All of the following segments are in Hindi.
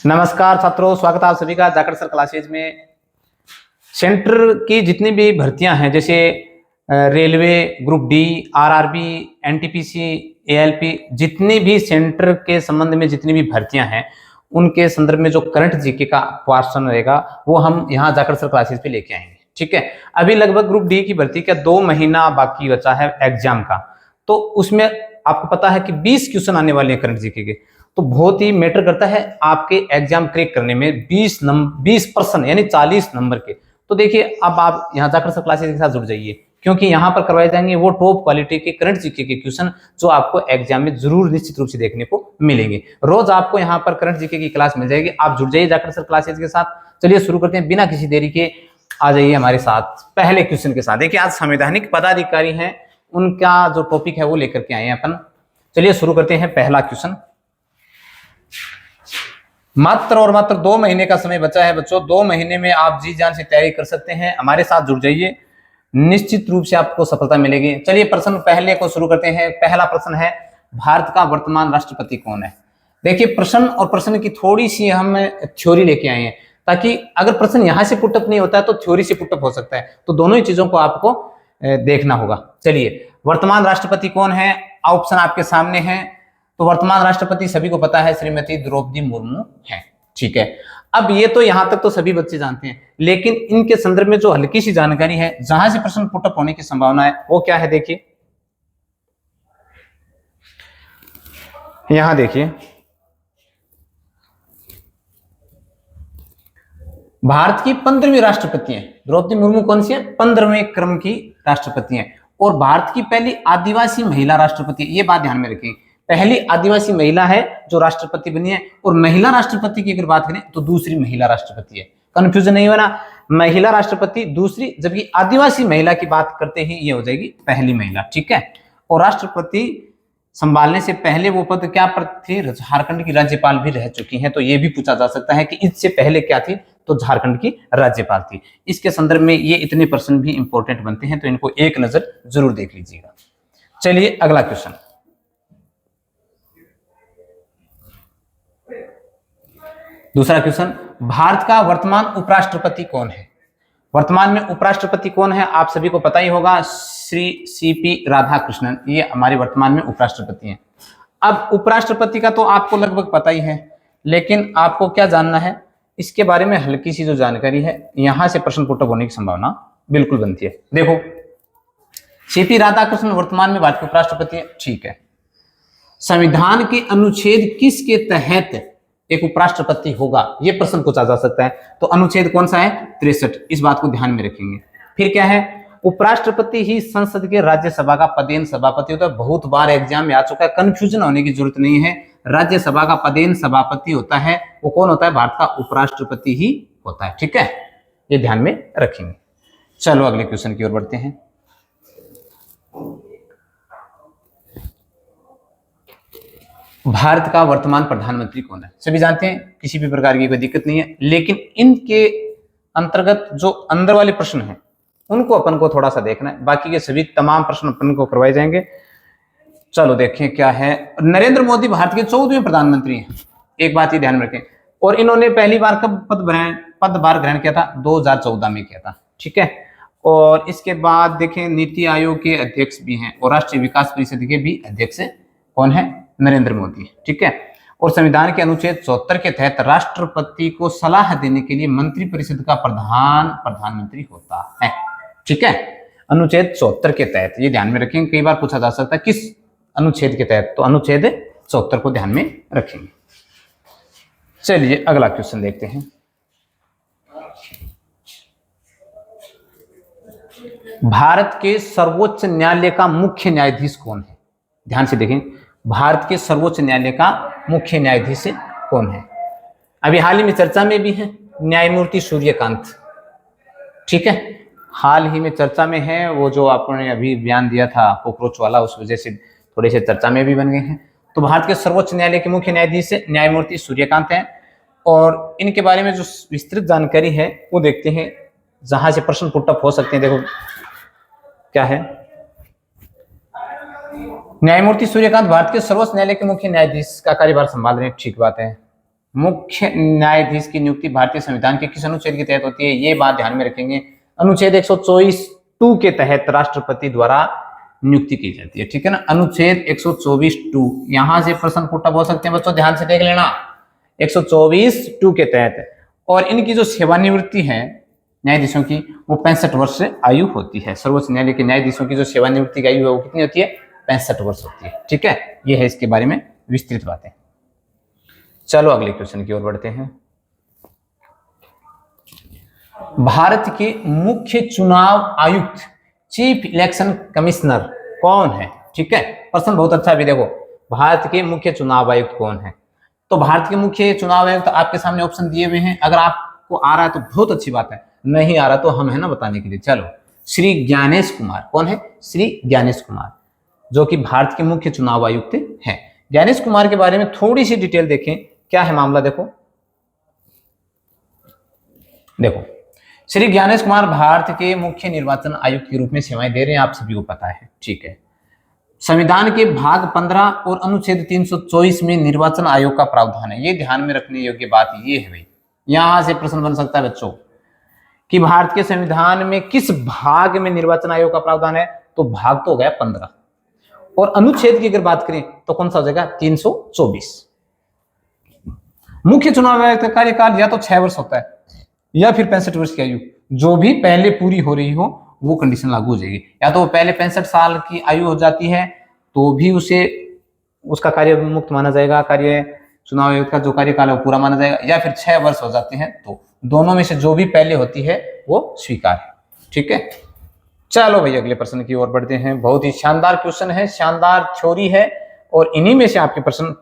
नमस्कार छात्रों, स्वागत है आप सभी का जाकर सर क्लासेज में। सेंटर की जितनी भी भर्तियां हैं जैसे railway, group D, RRB, NTPC, ALP, जितनी भी सेंटर के संबंध में जितनी भी भर्तियां हैं उनके संदर्भ में जो करंट जीके का क्वेश्चन रहेगा वो हम यहाँ जाकर सर क्लासेज पे लेके आएंगे। ठीक है, अभी लगभग ग्रुप डी की भर्ती का 2 महीना बाकी बचा है एग्जाम का, तो उसमें आपको पता है कि 20 क्वेश्चन आने वाले हैं करंट जीके के। तो बहुत ही मैटर करता है आपके एग्जाम क्रैक करने में 20% यानी 40 नंबर के। तो देखिए, अब आप यहाँ जाकर सब क्लासेस के साथ जुड़ जाइए, क्योंकि यहाँ पर करवाए जाएंगे वो टॉप क्वालिटी के करंट जीके के क्वेश्चन जो आपको एग्जाम में जरूर निश्चित रूप से देखने को मिलेंगे। रोज आपको यहाँ पर करंट जीके की क्लास मिल जाएगी, आप जुड़ जाइए जाकर सर क्लासेस के साथ। चलिए शुरू करते हैं बिना किसी देरी के, आ जाइए हमारे साथ पहले क्वेश्चन के साथ। देखिए, आज संवैधानिक पदाधिकारी हैं, उनका जो टॉपिक है वो लेकर के आए हैं अपन। चलिए शुरू करते हैं पहला क्वेश्चन। मात्र और मात्र 2 महीने का समय बचा है बच्चों, 2 महीने में आप जी जान से तैयारी कर सकते हैं। हमारे साथ जुड़ जाइए, निश्चित रूप से आपको सफलता मिलेगी। चलिए प्रश्न पहले को शुरू करते हैं। पहला प्रश्न है, भारत का वर्तमान राष्ट्रपति कौन है? देखिए, प्रश्न और प्रश्न की थोड़ी सी हम थ्योरी लेके आए हैं, ताकि अगर प्रश्न यहां से पुटअप नहीं होता है तो थ्योरी से पुटअप हो सकता है, तो दोनों ही चीजों को आपको देखना होगा। चलिए, वर्तमान राष्ट्रपति कौन है? ऑप्शन आपके सामने है। तो वर्तमान राष्ट्रपति सभी को पता है, श्रीमती द्रौपदी मुर्मू है। ठीक है, अब ये तो यहां तक तो सभी बच्चे जानते हैं, लेकिन इनके संदर्भ में जो हल्की सी जानकारी है जहां से प्रश्न पुटअप होने की संभावना है वो क्या है? देखिए, यहां देखिए, भारत की 15वीं राष्ट्रपति है द्रौपदी मुर्मू। कौन सी है? 15वें क्रम की राष्ट्रपति है, और भारत की पहली आदिवासी महिला राष्ट्रपति। ये बात ध्यान में रखिए, पहली आदिवासी महिला है जो राष्ट्रपति बनी है। और महिला राष्ट्रपति की अगर बात करें तो दूसरी महिला राष्ट्रपति है। कंफ्यूजन नहीं होना, महिला राष्ट्रपति दूसरी, जबकि आदिवासी महिला की बात करते ही ये हो जाएगी पहली महिला। ठीक है, और राष्ट्रपति संभालने से पहले वो पद क्या पर थी? झारखंड की राज्यपाल भी रह चुकी हैं। तो ये भी पूछा जा सकता है कि इससे पहले क्या थी? तो झारखंड की राज्यपाल थी। इसके संदर्भ में ये इतने प्रश्न भी इंपॉर्टेंट बनते हैं, तो इनको एक नजर जरूर देख लीजिएगा। चलिए अगला क्वेश्चन। दूसरा क्वेश्चन, भारत का वर्तमान उपराष्ट्रपति कौन है? वर्तमान में उपराष्ट्रपति कौन है आप सभी को पता ही होगा, श्री सीपी राधाकृष्णन, ये हमारे वर्तमान में उपराष्ट्रपति हैं। अब उपराष्ट्रपति का तो आपको लगभग पता ही है, लेकिन आपको क्या जानना है इसके बारे में? हल्की सी जो जानकारी है, यहां से प्रश्न पुटअप होने की संभावना बिल्कुल बनती है। देखो, सीपी राधाकृष्णन वर्तमान में भारत के उपराष्ट्रपति है। ठीक है, संविधान के अनुच्छेद किसके तहत एक उपराष्ट्रपति होगा, यह प्रश्न पूछा जा सकता है। तो अनुच्छेद कौन सा है? 63। इस बात को ध्यान में रखेंगे। फिर क्या है? उपराष्ट्रपति ही संसद के राज्यसभा का पदेन सभापति होता है। बहुत बार एग्जाम में आ चुका है, कंफ्यूजन होने की जरूरत नहीं है। राज्यसभा का पदेन सभापति होता है, वो कौन होता है? भारत का उपराष्ट्रपति ही होता है। ठीक है, ये ध्यान में रखेंगे। चलो अगले क्वेश्चन की ओर बढ़ते हैं। भारत का वर्तमान प्रधानमंत्री कौन है? सभी जानते हैं, किसी भी प्रकार की कोई दिक्कत नहीं है, लेकिन इनके अंतर्गत जो अंदर वाले प्रश्न हैं उनको अपन को थोड़ा सा देखना है। बाकी के सभी तमाम प्रश्न अपन को करवाए जाएंगे। चलो देखें क्या है। नरेंद्र मोदी भारत के 14वें प्रधानमंत्री हैं, एक बात ये ध्यान में रखें। और इन्होंने पहली बार कब पदभार ग्रहण किया था? 2014 में किया था। ठीक है, और इसके बाद देखें, नीति आयोग के अध्यक्ष भी हैं और राष्ट्रीय विकास परिषद के भी अध्यक्ष कौन है? नरेंद्र मोदी। ठीक है, और संविधान के अनुच्छेद 74 के तहत राष्ट्रपति को सलाह देने के लिए मंत्रिपरिषद का प्रधानमंत्री होता है। ठीक है, अनुच्छेद 74 के तहत, ये ध्यान में रखेंगे। कई बार पूछा जा सकता है किस अनुच्छेद के तहत, तो अनुच्छेद 74 को ध्यान में रखेंगे। चलिए अगला क्वेश्चन देखते हैं। भारत के सर्वोच्च न्यायालय का मुख्य न्यायाधीश कौन है? ध्यान से देखें, भारत के सर्वोच्च न्यायालय का मुख्य न्यायाधीश कौन है? अभी हाल ही में चर्चा में भी है, न्यायमूर्ति सूर्यकांत। ठीक है, हाल ही में चर्चा में है। वो जो आपने अभी बयान दिया था कॉकरोच वाला, उस वजह से थोड़े से चर्चा में भी बन गए हैं। तो भारत के सर्वोच्च न्यायालय के मुख्य न्यायाधीश न्यायमूर्ति सूर्यकांत हैं। और इनके बारे में जो विस्तृत जानकारी है वो देखते हैं, जहां से प्रश्न पुटअप हो सकते हैं। देखो क्या है, न्यायमूर्ति सूर्यकांत भारत के सर्वोच्च न्यायालय के मुख्य न्यायाधीश का कार्यभार संभाल रहे हैं। ठीक बात है, मुख्य न्यायाधीश की नियुक्ति भारतीय संविधान के किस अनुच्छेद के तहत होती है, ये बात ध्यान में रखेंगे। अनुच्छेद 124(2) के तहत राष्ट्रपति द्वारा नियुक्ति की जाती है, ठीक है ना। अनुच्छेद 124(2), यहां से प्रश्न पुटअप हो सकते हैं बच्चों, ध्यान से देख लेना। 124(2) के तहत, और इनकी जो सेवानिवृत्ति है न्यायाधीशों की, वो 65 वर्ष से आयु होती है। सर्वोच्च न्यायालय के न्यायाधीशों की जो सेवानिवृत्ति की आयु है वो कितनी होती है, 65 वर्ष होती है, ठीक है। ये है इसके बारे में विस्तृत बातें। चलो अगले क्वेश्चन की ओर बढ़ते हैं। भारत के मुख्य चुनाव आयुक्त, चीफ इलेक्शन कमिश्नर कौन है, ठीक है। प्रश्न बहुत अच्छा भी, देखो भारत के मुख्य चुनाव आयुक्त कौन है। तो भारत के मुख्य चुनाव आयुक्त तो आपके सामने ऑप्शन दिए हुए हैं, अगर आपको आ रहा है तो बहुत अच्छी बात है, नहीं आ रहा तो हम है ना बताने के लिए। चलो, श्री ज्ञानेश कुमार, कौन है, श्री ज्ञानेश कुमार, जो कि भारत के मुख्य चुनाव आयुक्त हैं। ज्ञानेश कुमार के बारे में थोड़ी सी डिटेल देखें, क्या है मामला, देखो श्री ज्ञानेश कुमार भारत के मुख्य निर्वाचन आयुक्त के रूप में सेवाएं दे रहे हैं, आप सभी को पता है, ठीक है। संविधान के भाग 15 और अनुच्छेद 324 में निर्वाचन आयोग का प्रावधान है। ये ध्यान में रखने योग्य बात ये है भाई, यहां से प्रश्न बन सकता है बच्चों कि भारत के संविधान में किस भाग में निर्वाचन आयोग का प्रावधान है, तो भाग तो हो गया 15, और अनुच्छेद की अगर बात करें तो कौन सा हो जाएगा, 324। मुख्य चुनाव आयोग का कार्यकाल या तो 6 वर्ष होता है या फिर 65 वर्ष की आयु, जो भी पहले पूरी हो रही हो वो कंडीशन लागू हो जाएगी। या तो वो पहले 65 साल की आयु हो जाती है तो भी उसे उसका कार्य मुक्त माना जाएगा, कार्य चुनाव आयोग का जो कार्यकाल है वो पूरा माना जाएगा, या फिर 6 वर्ष हो जाते हैं तो दोनों में से जो भी पहले होती है वो स्वीकार है, ठीक है। चलो भाई अगले प्रश्न की ओर बढ़ते हैं। बहुत ही शानदार क्वेश्चन है, शानदार थ्योरी है, और इन्हीं में से आपके प्रश्न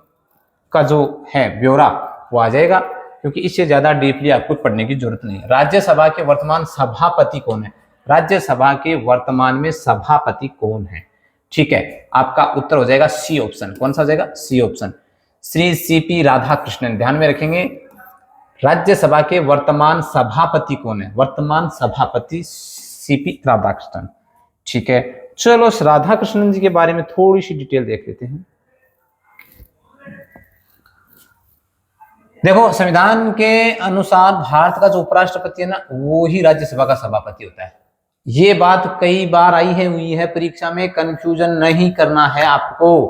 का जो है ब्यौरा वो आ जाएगा, क्योंकि इससे ज्यादा डीपली आपको पढ़ने की जरूरत नहीं है। राज्यसभा के वर्तमान सभापति कौन है, राज्यसभा के वर्तमान में सभापति कौन है, ठीक है। आपका उत्तर हो जाएगा सी ऑप्शन। कौन सा हो जाएगा, C option, Shri CP Radhakrishnan. ध्यान में रखेंगे, राज्यसभा के वर्तमान सभापति कौन है, वर्तमान सभापति सीपी राधाकृष्णन, ठीक है। चलो राधाकृष्णन जी के बारे में थोड़ी सी डिटेल देख लेते हैं। देखो संविधान के अनुसार भारत का जो उपराष्ट्रपति है ना, वो ही राज्यसभा का सभापति होता है। ये बात कई बार आई है हुई है परीक्षा में, कंफ्यूजन नहीं करना है आपको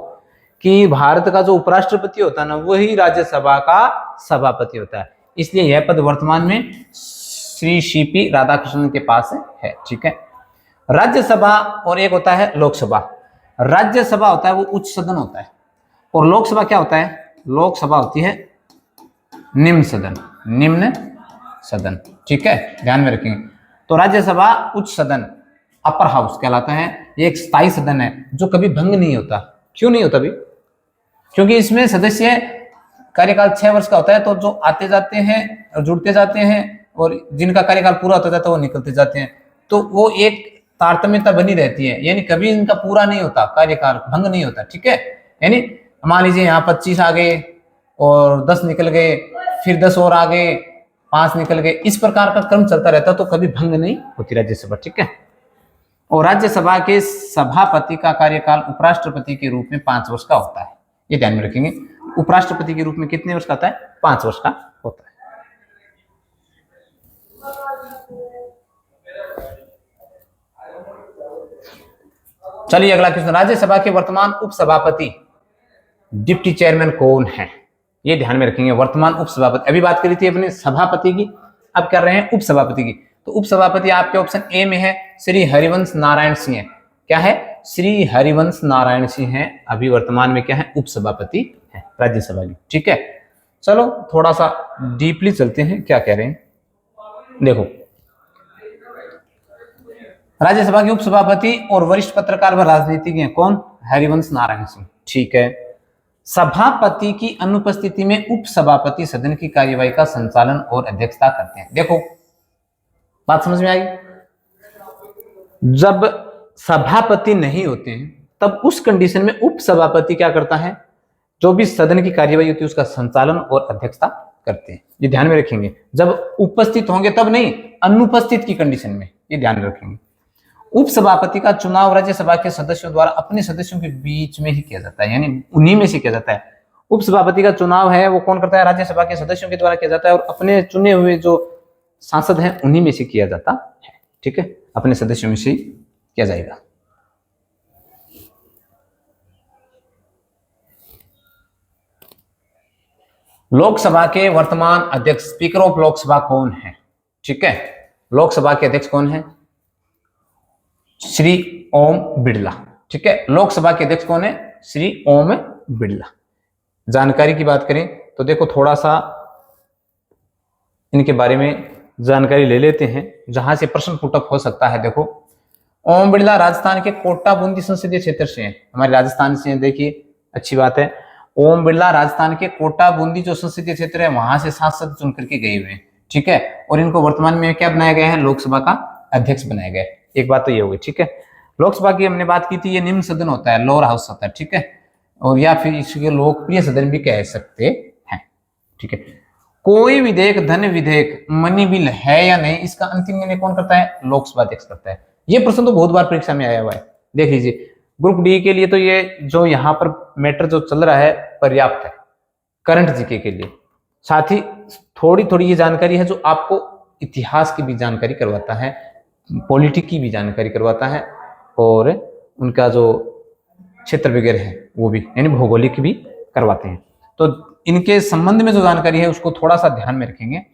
कि भारत का जो उपराष्ट्रपति होता है ना, वही राज्यसभा का सभापति होता है। इसलिए यह पद वर्तमान में श्री सीपी राधाकृष्णन के पास है, ठीक है। राज्यसभा और एक होता है लोकसभा। राज्यसभा होता है वो उच्च सदन होता है, और लोकसभा क्या होता है, लोकसभा होती है निम्न सदन, निम्न सदन, ठीक है, ध्यान में रखेंगे। तो राज्यसभा उच्च सदन, अपर हाउस कहलाता है। ये एक स्थायी सदन है जो कभी भंग नहीं होता। क्यों नहीं होता भी, क्योंकि इसमें सदस्य कार्यकाल 6 वर्ष का होता है, तो जो आते जाते हैं और जुड़ते जाते हैं, और जिनका कार्यकाल पूरा होता जाता है वो निकलते जाते हैं, तो वो एक तारतम्यता बनी रहती है, यानी कभी इनका पूरा नहीं होता, कार्यकाल भंग नहीं होता, ठीक है। यानी मान लीजिए यहाँ 25 आ गए और 10 निकल गए, फिर 10 और आ गए, 5 निकल गए, इस प्रकार का क्रम चलता रहता, तो कभी भंग नहीं होती राज्यसभा, ठीक है। और राज्यसभा के सभापति का कार्यकाल उपराष्ट्रपति के रूप में 5 वर्ष का होता है, ये ध्यान में रखेंगे। उपराष्ट्रपति के रूप में कितने वर्ष का होता है, 5 वर्ष का होता है। चलिए अगला क्वेश्चन, राज्यसभा के वर्तमान उपसभापति डिप्टी चेयरमैन कौन है, ये ध्यान में रखेंगे। वर्तमान उपसभापति, अभी बात करी थी अपने सभापति की, अब कर रहे हैं उपसभापति की। तो उपसभापति आपके ऑप्शन ए में है श्री हरिवंश नारायण सिंह। क्या है, श्री हरिवंश नारायण सिंह है, अभी वर्तमान में क्या है, उपसभापति है राज्यसभा की, ठीक है। चलो थोड़ा सा डीपली चलते हैं, क्या कह रहे हैं देखो। राज्यसभा के उपसभापति और वरिष्ठ पत्रकार व राजनीतिज्ञ हैं, कौन, हरिवंश नारायण सिंह, ठीक है। सभापति की अनुपस्थिति में उपसभापति सदन की कार्यवाही का संचालन और अध्यक्षता करते हैं। देखो बात समझ में आई, जब सभापति नहीं होते हैं तब उस कंडीशन में उपसभापति क्या करता है, जो भी सदन की कार्यवाही होती है उसका संचालन और अध्यक्षता करते हैं, ये ध्यान में रखेंगे। जब उपस्थित होंगे तब नहीं, अनुपस्थित की कंडीशन में, ये ध्यान रखेंगे। उपसभापति का चुनाव राज्यसभा के सदस्यों द्वारा अपने सदस्यों के बीच में ही किया जाता है, यानी उन्हीं में से किया जाता है। उपसभापति का चुनाव है वो कौन करता है? राज्यसभा के सदस्यों के द्वारा किया जाता है और अपने चुने हुए जो सांसद हैं उन्हीं में से किया जाता है। ठीक है, अपने सदस्यों में से किया जाएगा। लोकसभा के वर्तमान अध्यक्ष, स्पीकर ऑफ लोकसभा कौन है? ठीक है, लोकसभा के अध्यक्ष कौन है? श्री ओम बिरला। ठीक है, लोकसभा के अध्यक्ष कौन है? श्री ओम बिरला। जानकारी की बात करें तो देखो थोड़ा सा इनके बारे में जानकारी ले लेते हैं, जहां से प्रश्न पुटअप हो सकता है। देखो, ओम बिरला राजस्थान के कोटा बूंदी संसदीय क्षेत्र से हैं, हमारे राजस्थान से हैं। देखिए, अच्छी बात है। ओम बिरला राजस्थान के कोटा बूंदी जो संसदीय क्षेत्र है वहां से सांसद चुन करके गए हुए हैं। ठीक है, और इनको वर्तमान में क्या बनाया गया है? लोकसभा का अध्यक्ष बनाया गया है। एक बात तो ये हो गई। ठीक है, लोकसभा की हमने बात की थी, ये निम्न सदन होता है, लोअर हाउस होता है। ठीक है, और या फिर इसके लोकप्रिय सदन भी कह सकते हैं। ठीक है, कोई विधेयक, धन विधेयक, मनी बिल है या नहीं, इसका अंतिम निर्णय कौन करता है? लोकसभा अध्यक्ष करता है। ये प्रश्न तो बहुत बार परीक्षा में आया हुआ है। देख लीजिए, ग्रुप डी के लिए तो ये जो यहाँ पर मैटर जो चल रहा है पर्याप्त है करंट जीके के लिए। साथ ही थोड़ी थोड़ी ये जानकारी है जो आपको इतिहास की भी जानकारी करवाता है, पॉलिटिक की भी जानकारी करवाता है, और उनका जो क्षेत्र वगैरह है वो भी, यानी भौगोलिक भी करवाते हैं। तो इनके संबंध में जो जानकारी है उसको थोड़ा सा ध्यान में रखेंगे।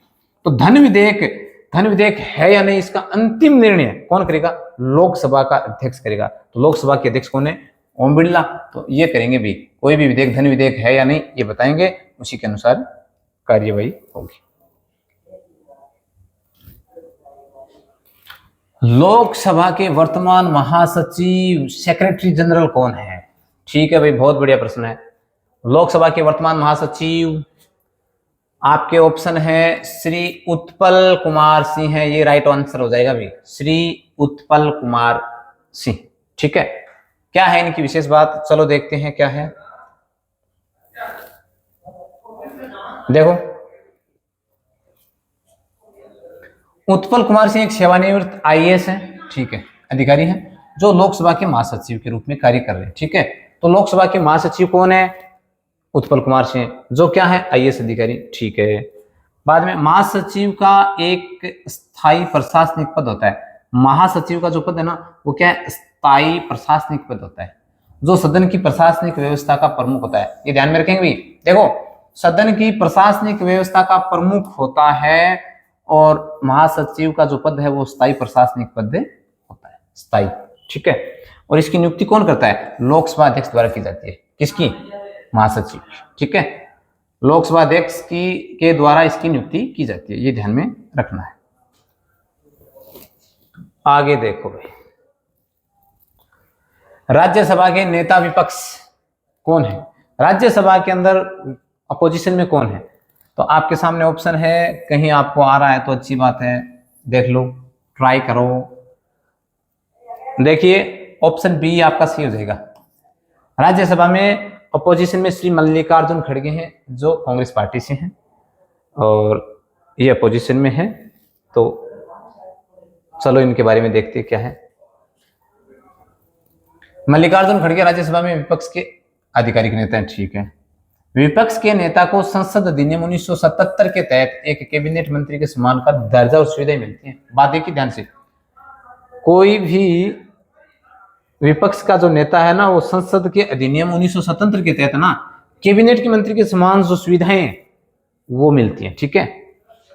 तो धन विधेयक है या नहीं, इसका अंतिम निर्णय कौन करेगा? लोकसभा का अध्यक्ष करेगा। तो लोकसभा के अध्यक्ष कौन है? ओम बिरला। तो ये करेंगे भी, कोई भी विधेयक, धन विधेयक है या नहीं ये बताएंगे, उसी के अनुसार कार्यवाही होगी। लोकसभा के वर्तमान महासचिव, सेक्रेटरी जनरल कौन है? ठीक है भाई, बहुत बढ़िया प्रश्न है। लोकसभा के वर्तमान महासचिव आपके ऑप्शन है श्री उत्पल कुमार सिंह है, ये राइट आंसर हो जाएगा भाई, श्री उत्पल कुमार सिंह। ठीक है, क्या है इनकी विशेष बात? चलो देखते हैं क्या है। देखो, उत्पल कुमार सिंह एक सेवानिवृत्त आईएएस है, ठीक है, अधिकारी है, जो लोकसभा के महासचिव के रूप में कार्य कर रहे हैं। ठीक है, तो लोकसभा के महासचिव कौन है? उत्पल कुमार सिंह, जो क्या है? आईएएस अधिकारी। ठीक है, बाद में महासचिव का एक स्थायी प्रशासनिक पद होता है। महासचिव का जो पद है ना वो क्या है? स्थायी प्रशासनिक पद होता है, जो सदन की प्रशासनिक व्यवस्था का प्रमुख होता है। ये ध्यान में रखेंगे भाई। देखो, सदन की प्रशासनिक व्यवस्था का प्रमुख होता है, और महासचिव का जो पद है वो स्थायी प्रशासनिक पद होता है, स्थायी। ठीक है, और इसकी नियुक्ति कौन करता है? लोकसभा अध्यक्ष द्वारा की जाती है। किसकी? महासचिव। ठीक है, लोकसभा अध्यक्ष के द्वारा इसकी नियुक्ति की जाती है, ये ध्यान में रखना है। आगे देखो भाई, राज्यसभा के नेता विपक्ष कौन है? राज्यसभा के अंदर अपोजिशन में कौन है? तो आपके सामने ऑप्शन है, कहीं आपको आ रहा है तो अच्छी बात है, देख लो, ट्राई करो। देखिए, ऑप्शन बी आपका सही हो जाएगा। राज्यसभा में अपोजिशन में श्री मल्लिकार्जुन खड़गे हैं, जो कांग्रेस पार्टी से हैं, और ये अपोजिशन में है। तो चलो इनके बारे में देखते हैं क्या है। मल्लिकार्जुन खड़गे राज्यसभा में विपक्ष के आधिकारिक नेता हैं। ठीक है, विपक्ष के नेता को संसद अधिनियम 1977 के तहत एक कैबिनेट मंत्री के समान का दर्जा और सुविधाएं मिलती हैं। बात देखिए ध्यान से, कोई भी विपक्ष का जो नेता है ना वो संसद के अधिनियम 1977 के तहत ना कैबिनेट के मंत्री के समान जो सुविधाएं वो मिलती हैं। ठीक है,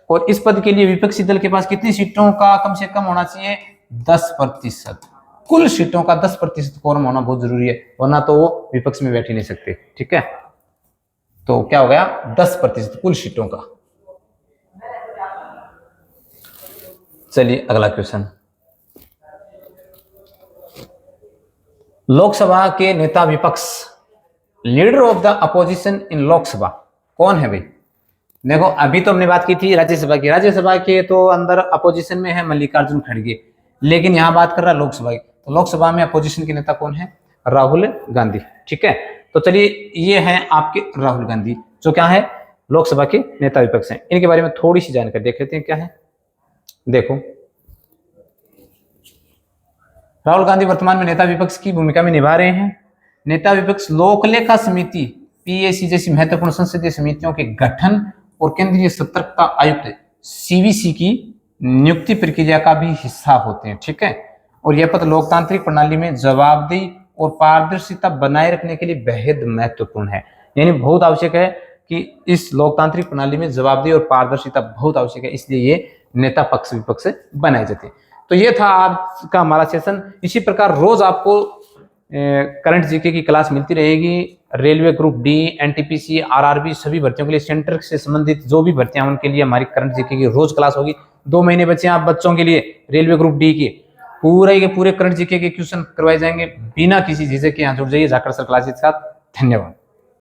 और इस पद के लिए विपक्षी दल के पास कितनी सीटों का कम से कम होना चाहिए? 10%। कुल सीटों का 10% कोरम होना बहुत जरूरी है, वरना तो वो विपक्ष में बैठ ही नहीं सकते। ठीक है, तो क्या हो गया? 10% कुल सीटों का। चलिए अगला क्वेश्चन, लोकसभा के नेता विपक्ष, leader of the opposition in Lok Sabha कौन है भाई? देखो, अभी तो हमने बात की थी राज्यसभा की, राज्यसभा के तो अंदर अपोजिशन में है मल्लिकार्जुन खड़गे, लेकिन यहां बात कर रहा है लोकसभा की। तो लोकसभा में अपोजिशन के नेता कौन है? राहुल गांधी। ठीक है, तो चलिए ये है आपके राहुल गांधी, जो क्या है? लोकसभा के नेता विपक्ष हैं। इनके बारे में थोड़ी सी जानकारी देख लेते हैं क्या है। देखो, राहुल गांधी वर्तमान में नेता विपक्ष की भूमिका में निभा रहे हैं। नेता विपक्ष लोक लेखा समिति पीएसी जैसी महत्वपूर्ण संसदीय समितियों के गठन और केंद्रीय सतर्कता आयुक्त सीवीसी की नियुक्ति प्रक्रिया का भी हिस्सा होते हैं। ठीक है, और यह पद लोकतांत्रिक प्रणाली में जवाबदेही और पारदर्शिता बनाए रखने के लिए बेहद महत्वपूर्ण है। यानी बहुत आवश्यक है कि इस लोकतांत्रिक प्रणाली में जवाबदेही और पारदर्शिता बहुत आवश्यक है, इसलिए ये नेता पक्ष विपक्ष बनाए जाते हैं। तो ये था आज का हमारा सेशन। इसी प्रकार रोज आपको करंट जीके की क्लास मिलती रहेगी। Railway group D, NTPC, RRB सभी भर्तियों के लिए, सेंटर से संबंधित जो भी भर्तियां उनके लिए हमारी करंट जीके की रोज क्लास होगी। 2 महीने बचे हैं आप बच्चों के लिए रेलवे ग्रुप डी के पूरे के पूरे करंट जीके के क्वेश्चन करवाए जाएंगे बिना किसी झिझक के। यहाँ जुड़ जाइए जाकर सर क्लासेस का। धन्यवाद।